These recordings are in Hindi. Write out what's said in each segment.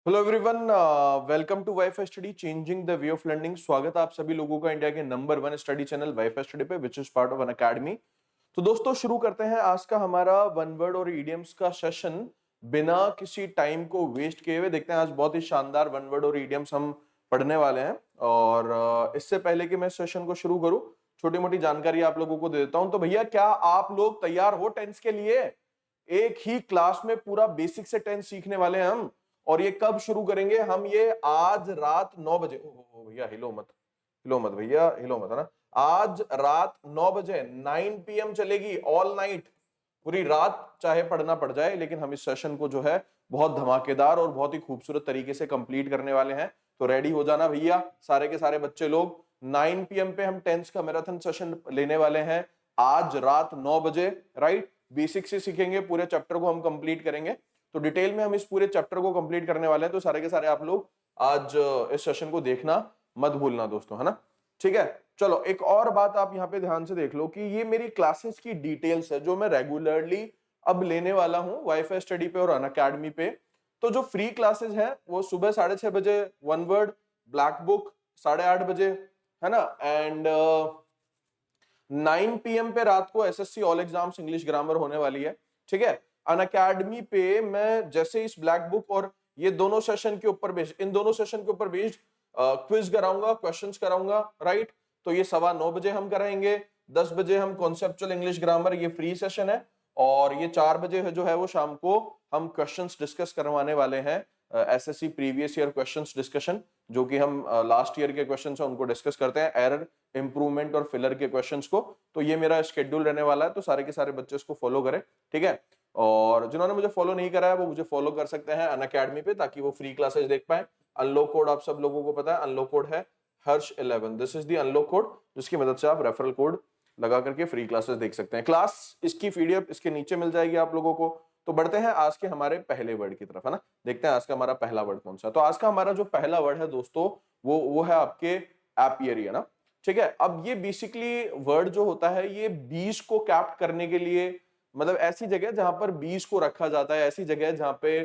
Hello everyone, welcome to WiFi study changing the way of learning. स्वागत है आप सभी लोगों का इंडिया के number 1 study channel WiFi study पे, which is part of Unacademy. तो दोस्तों शुरू करते हैं आज का हमारा वन वर्ड और इडियम्स का सेशन। बिना किसी टाइम को वेस्ट किए हुए देखते हैं आज बहुत ही शानदार वन वर्ड और इडियम्स हम पढ़ने वाले हैं। और इससे पहले कि मैं सेशन को शुरू करूं, छोटी मोटी जानकारी आप लोगों को दे देता हूं। तो भैया, क्या आप लोग तैयार हो टेंस के लिए? एक ही क्लास में पूरा बेसिक से टेंस सीखने वाले हैं हम। और ये कब शुरू करेंगे हम? ये आज रात 9 बजे। ओ भैया हिलो मत, हिलो मत भैया, हिलो मत, है ना। आज रात 9 बजे 9 PM चलेगी, ऑल नाइट, पूरी रात चाहे पढ़ना पड़ जाए, लेकिन हम इस सेशन को जो है बहुत धमाकेदार और बहुत ही खूबसूरत तरीके से कंप्लीट करने वाले हैं। तो रेडी हो जाना भैया, सारे के सारे बच्चे लोग। 9 PM पे हम टेंस का मैराथन सेशन लेने वाले हैं आज रात 9 बजे, राइट। बेसिक से सीखेंगे, पूरे चैप्टर को हम कंप्लीट करेंगे। तो डिटेल में हम इस पूरे चैप्टर को कंप्लीट करने वाले हैं। तो सारे के सारे आप लोग आज इस सेशन को देखना मत भूलना दोस्तों, है ना। ठीक है, चलो एक और बात आप यहाँ पे ध्यान से देख लो कि ये मेरी क्लासेस की डिटेल्स है जो मैं रेगुलरली अब लेने वाला हूँ वाईफाई स्टडी पे और अनअकैडमी पे। तो जो फ्री क्लासेस हैं वो सुबह 6:30 बजे वन वर्ड, ब्लैक बुक 8:30 बजे, है ना। एंड 9 PM पे रात को SSC all exams English grammar होने वाली है। ठीक है, अनअकैडमी पे मैं जैसे इस ब्लैक बुक और ये दोनों सेशन के ऊपर बेस्ड, इन दोनों सेशन के ऊपर बेस्ड क्विज कराऊंगा, क्वेश्चंस कराऊंगा, राइट। तो ये 9:15 हम कराएंगे, 10 बजे हम कॉन्सेप्चुअल इंग्लिश ग्रामर, ये फ्री सेशन है। और ये 4 बजे है जो है वो शाम को हम क्वेश्चंस डिस्कस करवाने वाले हैं, SSC previous year questions discussion, जो कि हम लास्ट ईयर के क्वेश्चंस हैं उनको डिस्कस करते हैं, एरर, इंप्रूवमेंट और फिलर के क्वेश्चंस को। तो ये मेरा शेड्यूल रहने वाला है, तो सारे के सारे बच्चे इसको फॉलो करें, ठीक है। और जिन्होंने मुझे फॉलो नहीं करा है वो मुझे फॉलो कर सकते हैं अनअकैडमी पे, ताकि वो फ्री क्लासेस देख पाए। अनलॉक कोड आप सब लोगों को पता है, अनलॉक कोड है हर्ष11। This is the unlock code, जिसकी मदद से आप रेफरल कोड लगा करके फ्री क्लासेस देख सकते हैं। क्लास इसकी पीडीएफ इसके नीचे मिल जाएगी आप लोगों को। तो बढ़ते हैं आज के हमारे पहले वर्ड की तरफ, है ना। देखते हैं आज का हमारा पहला वर्ड कौन सा। तो आज का हमारा जो पहला वर्ड है दोस्तों, वो है आपके एपियरी, है ना। ठीक है, अब ये बेसिकली वर्ड जो होता है ये बीज को कैप्ट करने के लिए, मतलब ऐसी जगह जहां पर बीज को रखा जाता है, ऐसी जगह जहां पे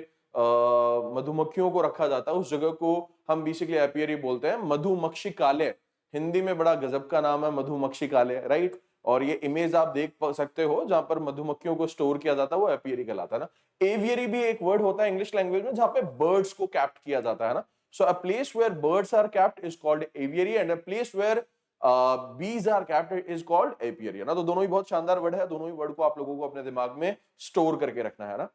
मधुमक्खियों को रखा जाता है, उस जगह को हम बेसिकली एपियरी बोलते हैं। मधुमक्षिकालय हिंदी में बड़ा गजब का नाम है, मधुमक्षिकालय, राइट। और ये इमेज आप देख सकते हो जहां पर मधुमक्खियों को स्टोर किया जाता है, वो एपियरी कहलाता है ना। एवियरी भी एक वर्ड होता है इंग्लिश लैंग्वेज में जहां पे बर्ड्स को कैप्ट किया जाता है ना। So a place where birds are kept is called aviary, and a place where bees are kept is called apiary, ना। तो दोनों ही बहुत शानदार वर्ड है, दोनों ही वर्ड को आप लोगों को अपने दिमाग में स्टोर करके रखना है ना।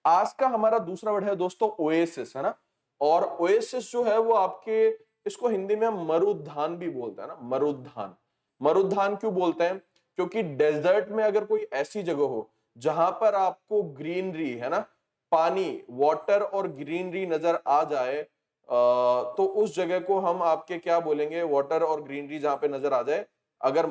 आज का हमारा दूसरा वर्ड है दोस्तों ओएसिस, है ना। और ओएसिस जो है वो आपके, इसको हिंदी में हम मरुद्यान भी बोलते हैं ना, मरुद्यान। मरुद्यान क्यों बोलते हैं? क्योंकि डेजर्ट में अगर कोई ऐसी जगह हो जहां पर आपको ग्रीनरी, है ना, पानी, वाटर और ग्रीनरी नजर आ जाए, तो उस जगह को हम आपके क्या बोलेंगे? वाटर और ग्रीनरी जहां पे नजर आ जाए अगर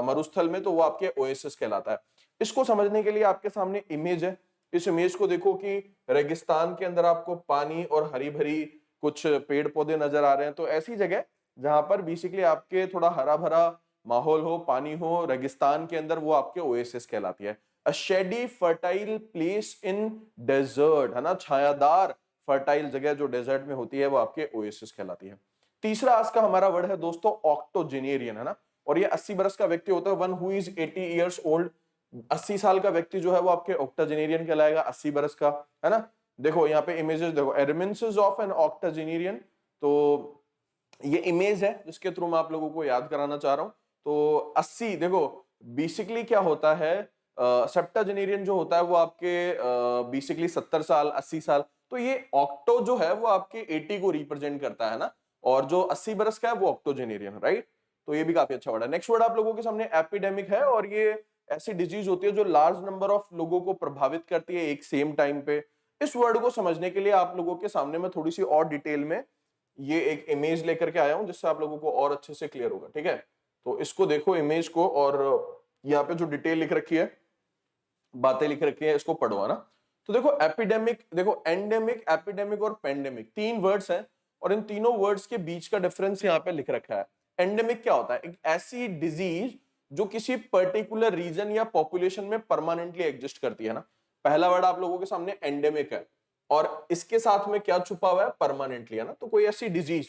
मरुस्थल में, तो वो आपके ओएसिस कहलाता है। इसको समझने के लिए आपके सामने इमेज है, इस इमेज को देखो कि रेगिस्तान के अंदर आपको पानी और हरी भरी कुछ पेड़ पौधे नजर आ रहे हैं। तो ऐसी जगह जहां पर बेसिकली आपके थोड़ा हरा भरा माहौल हो, पानी हो रेगिस्तान के अंदर, वो आपके ओएसिस कहलाती है। A shady fertile place in desert, है ना, छायादार फर्टाइल जगह जो डेजर्ट में होती है वो आपके ओएसिस कहलाती है। तीसरा आज का हमारा वर्ड है दोस्तों ऑक्टोजेनेरियन, है ना। और ये 80 बरस का व्यक्ति होता है, one who is 80 years old. 80 साल का व्यक्ति जो है वो आपके ऑक्टोजेनेरियन कहलाएगा, 80 बरस का, है ना। देखो यहाँ पे इमेजेस देखो, एरमिन्सिस ऑफ एन ऑक्टोजेनेरियन। तो ये इमेज है जिसके थ्रू मैं आप लोगों को याद कराना चाह रहा हूं। तो 80 देखो, बेसिकली क्या होता है, सेप्टाजेनेरियन जो होता है वो आपके बेसिकली 70 साल, 80 साल। तो ये ऑक्टो जो है वो आपके 80 को रिप्रेजेंट करता है ना, और जो 80 बरस का है वो ऑक्टोजेनेरियन, राइट। तो ये भी काफी अच्छा वर्ड है। नेक्स्ट वर्ड आप लोगों के सामने एपिडेमिक है, और ये ऐसी डिजीज होती है जो लार्ज नंबर ऑफ लोगों को प्रभावित करती है एक सेम टाइम पे। इस वर्ड को समझने के लिए आप लोगों के सामने मैं थोड़ी सी और डिटेल में ये एक इमेज लेकर के आया हूं, जिससे आप लोगों को और अच्छे से क्लियर होगा, ठीक है। तो इसको देखो इमेज को, और यहाँ पे जो डिटेल लिख रखी है, बातें लिख रखी है, इसको पढ़ो, है ना। तो देखो एपिडेमिक, देखो एंडेमिक, एपिडेमिक और पेंडेमिक, तीन वर्ड्स हैं, और इन तीनों वर्ड्स के बीच का डिफरेंस यहाँ पे लिख रखा है। एंडेमिक क्या होता है? एक ऐसी डिजीज जो किसी पर्टिकुलर रीजन या पॉपुलेशन में परमानेंटली एग्जिस्ट करती है ना। पहला वर्ड आप लोगों के सामने एंडेमिक है। और इसके साथ में क्या छुपा हुआ है? परमानेंटली, है ना। तो कोई ऐसी डिजीज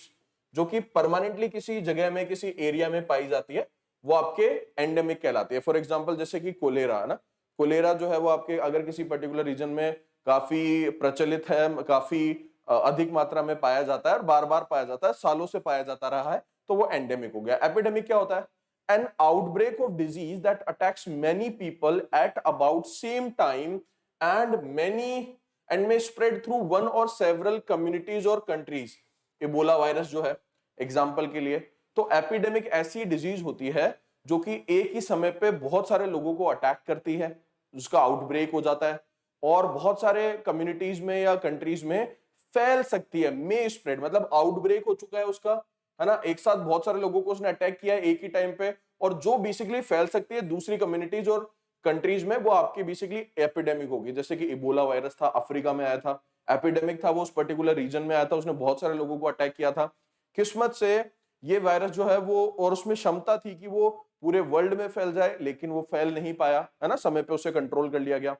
जो कि परमानेंटली किसी जगह में, किसी एरिया में पाई जाती है, वो आपके एंडेमिक कहलाती है। फॉर एग्जांपल जैसे कि कोलेरा, है ना। कोलेरा जो है वो आपके अगर किसी पर्टिकुलर रीजन में काफी प्रचलित है, काफी अधिक मात्रा में पाया जाता है और बार बार पाया जाता है, सालों से पाया जाता रहा है, तो वो एंडेमिक हो गया। एपिडेमिक क्या होता है? N outbreak of disease that attacks many people at about same time and many and may spread through one और सेवरल कम्युनिटीज और कंट्रीज। इबोला वायरस जो है एग्जाम्पल के लिए, तो एपिडेमिक ऐसी डिजीज होती है जो कि एक ही समय पे बहुत सारे लोगों को अटैक करती है, उसका आउटब्रेक हो जाता है और बहुत सारे कम्युनिटीज में या कंट्रीज में फैल सकती है। मे स्प्रेड मतलब आउटब्रेक हो चुका है उसका, है ना, एक साथ बहुत सारे लोगों को उसने अटैक किया है एक ही टाइम पे, और जो बेसिकली फैल सकती है दूसरी कम्युनिटीज और कंट्रीज में, वो आपकी बेसिकली एपिडेमिक होगी। जैसे कि इबोला वायरस था, अफ्रीका में आया था, एपिडेमिक था, वो उस पर्टिकुलर रीजन में आया था, उसने बहुत सारे लोगों को अटैक किया था। किस्मत से ये वायरस जो है वो, और उसमें क्षमता थी कि वो पूरे वर्ल्ड में फैल जाए, लेकिन वो फैल नहीं पाया, है ना, समय पे उसे कंट्रोल कर लिया गया।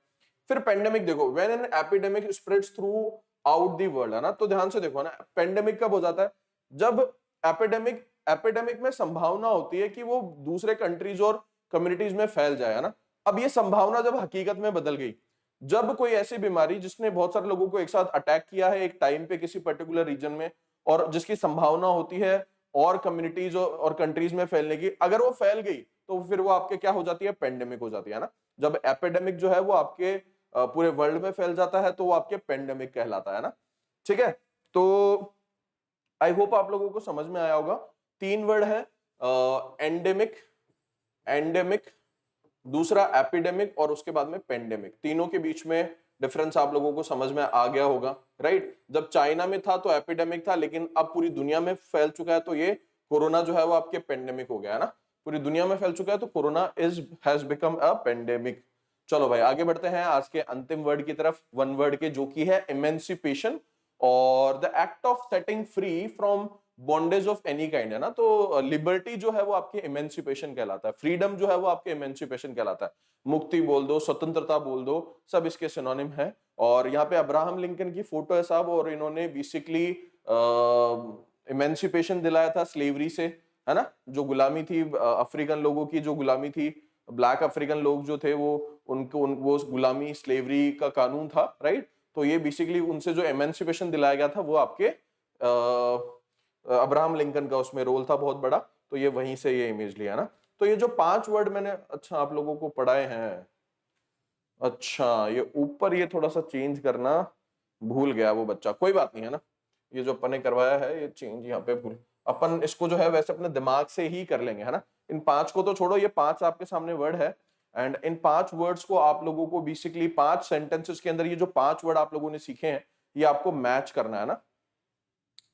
फिर पेंडेमिक देखो, when an epidemic spreads through out the world, है ना। तो ध्यान से देखो ना, पेंडेमिक कब हो जाता है? जब एपिडेमिक एपिडेमिक में संभावना होती है कि वो दूसरे कंट्रीज और कम्युनिटीज में फैल जाए, है ना। अब ये संभावना जब हकीकत में बदल गई, जब कोई ऐसी बीमारी जिसने बहुत सारे लोगों को एक साथ अटैक किया है एक टाइम पे किसी पर्टिकुलर रीजन में, और जिसकी संभावना होती है और कम्युनिटीज और कंट्रीज में फैलने की, अगर वो फैल गई तो फिर वो आपके क्या हो जाती है? पेंडेमिक हो जाती है ना। जब एपिडेमिक जो है वो आपके पूरे वर्ल्ड में फैल जाता है तो वो आपके पेंडेमिक कहलाता है ना। ठीक है, तो आई होप आप लोगों को समझ में आया होगा। तीन वर्ड है, एंडेमिक, एंडेमिक, दूसरा एपिडेमिक और उसके बाद में पेंडेमिक। तीनों के बीच में डिफरेंस आप लोगों को समझ में आ गया होगा, राइट। जब चाइना में था तो एपिडेमिक था, लेकिन अब पूरी दुनिया में फैल चुका है तो ये कोरोना जो है वो आपके पेंडेमिक हो गया है ना। पूरी दुनिया में फैल चुका है तो corona is has become a pandemic. चलो भाई आगे बढ़ते हैं आज के अंतिम वर्ड की तरफ, वन वर्ड के, जो की है इमेंसिपेशन, और the act of setting free from bondage of any kind, है ना। तो लिबर्टी जो है वो आपके इमेंसिपेशन कहलाता है, फ्रीडम जो है वो आपके इमेंसिपेशन कहलाता है। मुक्ति बोल दो, स्वतंत्रता बोल दो, सब इसके सिनोनिम है। और यहाँ पे अब्राहम लिंकन की फोटो है साहब, और इन्होंने बेसिकली इमेंसिपेशन दिलाया था स्लेवरी से, है ना। जो गुलामी थी अफ्रीकन लोगों की, जो गुलामी थी, ब्लैक अफ्रीकन लोग जो थे वो, वो गुलामी स्लेवरी का कानून था, राइट। तो ये बेसिकली उनसे जो एमेंसिपेशन दिलाया गया था वो आपके अब्राहम लिंकन का उसमें रोल था बहुत बड़ा। तो ये वहीं से ये इमेज लिया ना। तो ये जो 5 वर्ड मैंने अच्छा आप लोगों को पढ़ाए हैं, अच्छा ये ऊपर ये थोड़ा सा चेंज करना भूल गया वो बच्चा, कोई बात नहीं, है ना। ये जो अपन ने करवाया है ये चेंज यहाँ पे भूल, अपन इसको जो है वैसे अपने दिमाग से ही कर लेंगे, है ना। इन 5 को तो छोड़ो, ये 5 आपके सामने वर्ड है, एंड इन 5 वर्ड्स को आप लोगों को बेसिकली 5 सेंटेंसेस के अंदर ये जो 5 वर्ड आप लोगों ने सीखे हैं ये आपको मैच करना है ना।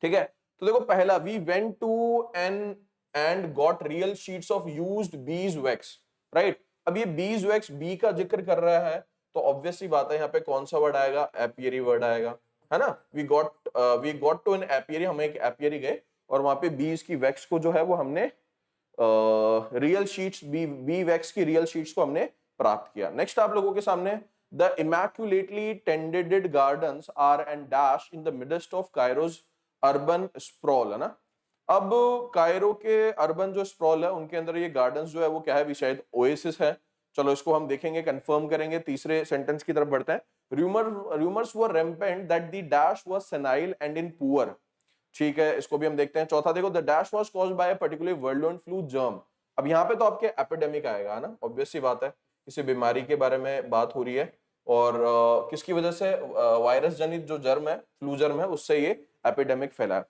ठीक है, तो देखो पहला, we went to an and got real sheets of used beeswax, right. अब ये बीज वैक्स बी का जिक्र कर रहा है, तो ऑब्वियस सी बात है यहाँ पे कौन सा वर्ड आएगा? एपियरी वर्ड आएगा, है ना। We got to an apiary, हम एक एपियरी गए और वहां पे बीज की वैक्स को जो है वो हमने रियल शीट्स, बी वैक्स की रियल शीट्स को हमने प्राप्त किया। नेक्स्ट आप लोगों के सामने, the immaculately tended gardens are and dash in the midst of Cairo's urban sprawl, है ना। अब कायरो के अर्बन जो स्प्रॉल है उनके अंदर ये गार्डन्स जो है वो क्या है? भी शायद ओएसिस है। चलो इसको हम देखेंगे, कंफर्म करेंगे। तीसरे सेंटेंस की तरफ बढ़ते हैं। Rumours were rampant that the dash was senile and in poor, ठीक है, इसको भी हम देखते हैं। चौथा देखो, the dash was caused by a particular world flu germ. अब यहाँ पे तो आपके एपिडेमिक आएगा, है ना, ऑब्वियस सी बात है, किसी बीमारी के बारे में बात हो रही है, और किसकी वजह से? वायरस जनित जो जर्म है, फ्लू जर्म है, उससे ये एपिडेमिक फैला है।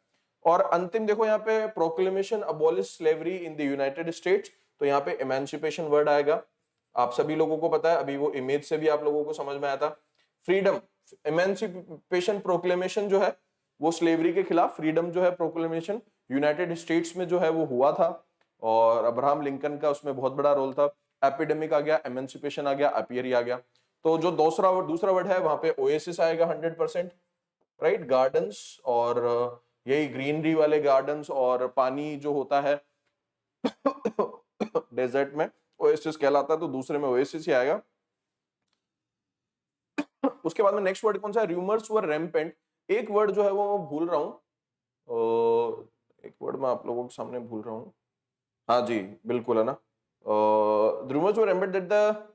और अंतिम देखो यहाँ पे, proclamation abolish slavery in the United states, तो यहाँ पे इमेंसिपेशन वर्ड आएगा। आप सभी लोगों को पता है, अभी वो इमेज से भी आप लोगों को समझ में आया था। फ्रीडम, इमेंसिपेशन प्रोक्लेमेशन जो है वो स्लेवरी के खिलाफ, फ्रीडम जो है प्रोक्लेमेशन यूनाइटेड स्टेट्स में जो है वो हुआ था, और अब्राहम लिंकन का उसमें बहुत बड़ा रोल था। एपिडेमिक आ गया, एमेंसिपेशन आ गया, एपियरी आ गया। तो जो दूसरा वर्ड है वहां पे ओएसिस आएगा 100%, राइट। गार्डन्स, और यही ग्रीनरी वाले गार्डन्स, और पानी जो होता है डेजर्ट में ओएसिस कहलाता है, तो दूसरे में ओएसिस ही आएगा। उसके बाद में नेक्स्ट वर्ड कौन सा है, रूमर्स वर रैम्पेंट। एक वर्ड जो है वो मैं भूल रहा हूँ, एक वर्ड मैं आप लोगों के सामने भूल रहा हूँ। हाँ जी, बिल्कुल है ना, rumours were rampant that the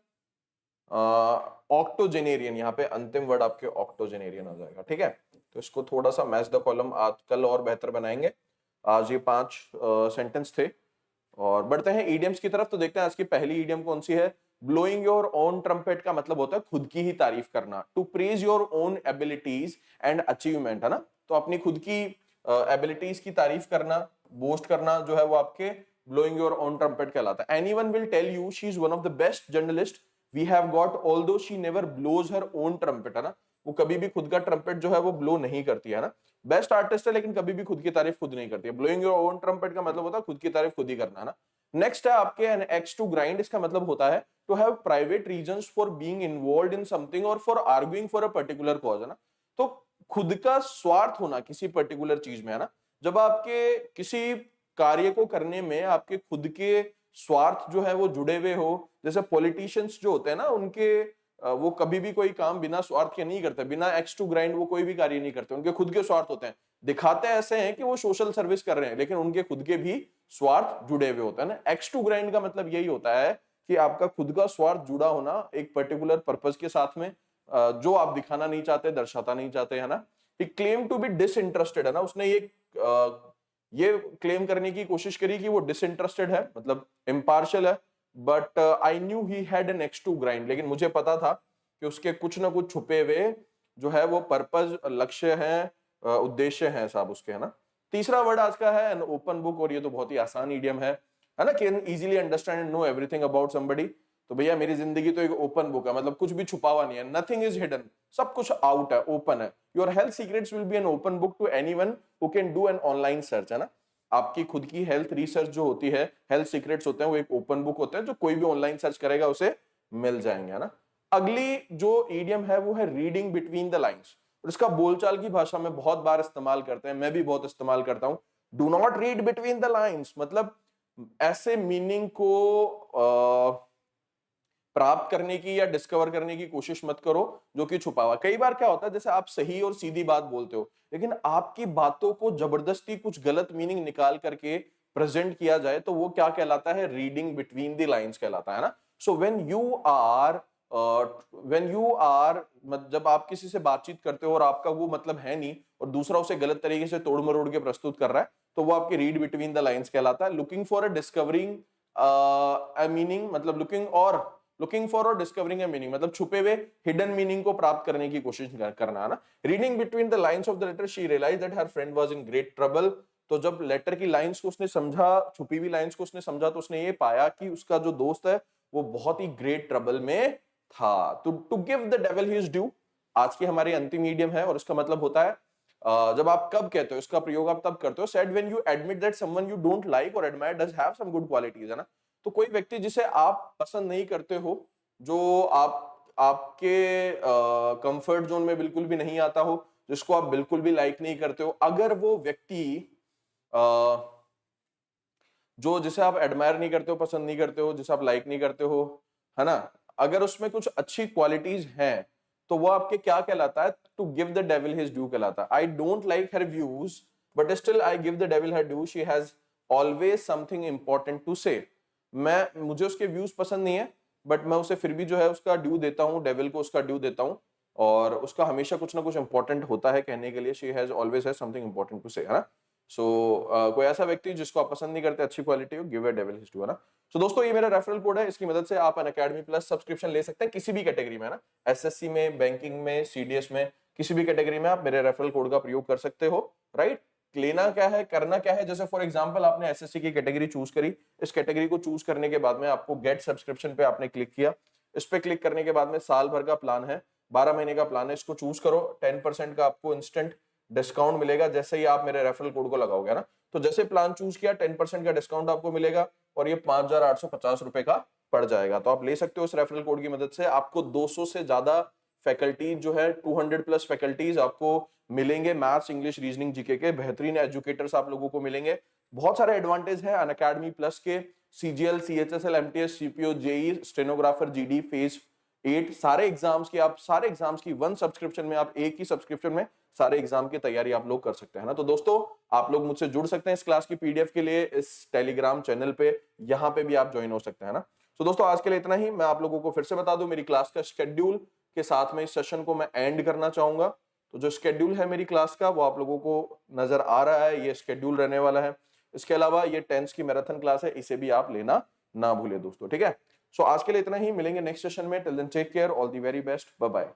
octogenarian, यहाँ पे अंतिम वर्ड आपके ऑक्टोजेनेरियन आ जाएगा, ठीक है। तो इसको थोड़ा सा मैच द कॉलम आज कल और बेहतर बनाएंगे। आज ये 5 सेंटेंस थे और बढ़ते हैं ईडियम्स की तरफ। तो देखते हैं आज की पहली ईडियम कौन सी है। ब्लोइंग योर ओन ट्रम्पेट का मतलब होता है खुद की ही तारीफ करना। To praise your own abilities and achievement, है ना। तो अपनी खुद की एबिलिटीज की तारीफ करना, बोस्ट करना जो है वो आपके ब्लोइंग योर ओन ट्रम्पेट कहलाता है। Anyone will tell you she is one of the best journalist we have got although she never blows her own trumpet, है ना। वो कभी भी खुद का ट्रम्पेट जो है वो ब्लो नहीं करती है ना। बेस्ट आर्टिस्ट है लेकिन कभी भी खुद की तारीफ खुद नहीं करती है। ब्लोइंग योर ओन ट्रम्पेट का मतलब होता है खुद की तारीफ खुद ही करना, है ना। नेक्स्ट है आपके एन एक्स टू ग्राइंड। इसका मतलब होता है to have private reasons for being involved in something और for arguing for a particular cause, है ना। तो खुद का स्वार्थ होना किसी पर्टिकुलर चीज में, है ना। जब आपके किसी कार्य को करने में आपके खुद के स्वार्थ जो है वो जुड़े हुए हो, जैसे पॉलिटिशियंस जो होते हैं ना, उनके वो कभी भी कोई काम बिना स्वार्थ के नहीं करते, बिना एक्स टू ग्राइंड वो कोई भी कार्य नहीं करते। उनके खुद के स्वार्थ होते हैं, दिखाते ऐसे हैं कि वो सोशल सर्विस कर रहे हैं लेकिन उनके खुद के भी स्वार्थ जुड़े हुए होते हैं ना। एक्स टू ग्राइंड का मतलब यही होता है कि आपका खुद का स्वार्थ जुड़ा होना एक पर्टिकुलर पर्पस के साथ में, जो आप दिखाना नहीं चाहते, दर्शाता नहीं चाहते, है ना। ही क्लेम टू बी डिसइंटरेस्टेड, है ना। उसने ये क्लेम करने की कोशिश करी कि वो डिसइंटरेस्टेड है, मतलब इम्पार्शियल है। But I knew he had an axe to grind, लेकिन मुझे पता था कि उसके कुछ ना कुछ छुपे हुए जो है वो पर्पस, लक्ष्य है, उद्देश्य है साहब उसके, है ना। तीसरा वर्ड आज का है एन ओपन बुक, और ये तो बहुत ही आसान इडियम है ना। Can easily understand and know everything about somebody. तो भैया मेरी जिंदगी तो एक ओपन बुक है, मतलब कुछ भी छुपा हुआ नहीं है, नथिंग इज हिडन, सब कुछ आउट है, ओपन है। Your health secrets will be an open book to anyone who can do an online search, है ना। आपकी खुद की हेल्थ रिसर्च जो होती है, हेल्थ सीक्रेट्स होते हैं, वो एक ओपन बुक होते हैं, जो कोई भी ऑनलाइन सर्च करेगा उसे मिल जाएंगे, है ना। अगली जो ईडियम है वो है रीडिंग बिटवीन द लाइंस, और इसका बोलचाल की भाषा में बहुत बार इस्तेमाल करते हैं, मैं भी बहुत इस्तेमाल करता हूं। Do not read between the lines, मतलब ऐसे मीनिंग को प्राप्त करने की या डिस्कवर करने की कोशिश मत करो जो कि छुपा हुआ। कई बार क्या होता है, जैसे आप सही और सीधी बात बोलते हो लेकिन आपकी बातों को जबरदस्ती कुछ गलत मीनिंग निकाल करके प्रेजेंट किया जाए, तो वो क्या कहलाता है, रीडिंग बिटवीन द लाइंस कहलाता है ना। सो व्हेन यू आर जब आप किसी से बातचीत करते हो और आपका वो मतलब है नहीं और दूसरा उसे गलत तरीके से तोड़ मरोड़ के प्रस्तुत कर रहा है, तो वो आपकी रीड बिटवीन द लाइंस कहलाता है। Looking for a discovering a meaning, मतलब लुकिंग फॉर और डिस्कवरिंग ए मीनिंग, मतलब छुपे हुए हिडन मीनिंग को प्राप्त करने की कोशिश करना, है ना। Reading between the lines of the letter she realised that her friend was in great trouble. तो जब लेटर की लाइंस को उसने समझा, छुपी हुई लाइंस को उसने समझा, तो उसने ये पाया कि उसका जो दोस्त है वो बहुत ही ग्रेट ट्रबल में था। तो to give the devil his due आज की हमारी अंतिम मीडियम है, और इसका मतलब होता है जब आप कब कहते हो, इसका प्रयोग आप तब करते हो, said when you admit that someone you don't like और admire does have some good qualities, है ना। तो कोई व्यक्ति जिसे आप पसंद नहीं करते हो, जो आपके कंफर्ट जोन में बिल्कुल भी नहीं आता हो, जिसको आप बिल्कुल भी लाइक नहीं करते हो, अगर वो व्यक्ति जो जिसे आप एडमायर नहीं करते हो, पसंद नहीं करते हो, जिसे आप लाइक नहीं करते हो, है ना, अगर उसमें कुछ अच्छी क्वालिटीज हैं, तो वो आपके क्या कहलाता है, to give the devil his due कहलाता है। I don't like her views but still I give the devil her due, she has always something important to say. मुझे उसके व्यूज पसंद नहीं है बट मैं उसे फिर भी जो है उसका ड्यू देता हूँ, डेविल को उसका ड्यू देता हूँ, और उसका हमेशा कुछ ना कुछ इंपॉर्टेंट होता है कहने के लिए। She has always has something important to say, है ना। सो कोई ऐसा व्यक्ति जिसको आप पसंद नहीं करते, अच्छी क्वालिटी हो, give a devil his due, है ना। सो दोस्तों ये मेरा रेफरल कोड है, इसकी मदद से आप अनअकैडमी प्लस सब्सक्रिप्शन ले सकते हैं किसी भी कैटेगरी में, है ना। एसएससी में, बैंकिंग में, सीडीएस में, किसी भी कैटेगरी में आप मेरे रेफरल कोड का प्रयोग कर सकते हो, राइट। लेना क्या है, करना क्या है, जैसे फॉर एग्जांपल आपने एसएससी की कैटेगरी चूज करी, इस कैटेगरी को चूज करने के बाद में आपको गेट सब्सक्रिप्शन पे आपने क्लिक किया, इस पे क्लिक करने के बाद में साल भर का प्लान है, 12 महीने का प्लान है, इसको चूज करो। 10% का आपको इंस्टेंट डिस्काउंट मिलेगा जैसे ही आप मेरे रेफरल कोड को लगाओगे ना। तो जैसे प्लान चूज किया 10% का डिस्काउंट आपको मिलेगा और ये 5,850 रुपए का पड़ जाएगा। तो आप ले सकते हो इस रेफरल कोड की मदद से। आपको 200 से ज्यादा फैकल्टीज जो है, 200 प्लस फैकल्टीज आपको मिलेंगे, मैथ्स, इंग्लिश, रीजनिंग, जीके के बेहतरीन एजुकेटर्स आप लोगों को मिलेंगे। बहुत सारे एडवांटेज है अनअकैडमी प्लस के, CGL, CHSL, MTS, CPO, JE, stenographer, GD, phase 8 सारे एग्जाम्स की, आप सारे एग्जाम्स की वन सब्सक्रिप्शन में, आप एक ही सब्सक्रिप्शन में सारे एग्जाम की तैयारी आप लोग कर सकते हैं ना। तो दोस्तों आप लोग मुझसे जुड़ सकते हैं इस क्लास की पीडीएफ के लिए इस टेलीग्राम चैनल पे, यहां पे भी आप ज्वाइन हो सकते हैं ना। तो दोस्तों आज के लिए इतना ही। मैं आप लोगों को फिर से बता दूं, मेरी क्लास का शेड्यूल के साथ में इस सेशन को मैं एंड करना चाहूंगा। तो जो शेड्यूल है मेरी क्लास का वो आप लोगों को नजर आ रहा है, ये शेड्यूल रहने वाला है। इसके अलावा ये टेंस की मैराथन क्लास है, इसे भी आप लेना ना भूले दोस्तों, ठीक है। सो आज के लिए इतना ही, मिलेंगे नेक्स्ट सेशन में। Till then take care, all the very best, bye bye.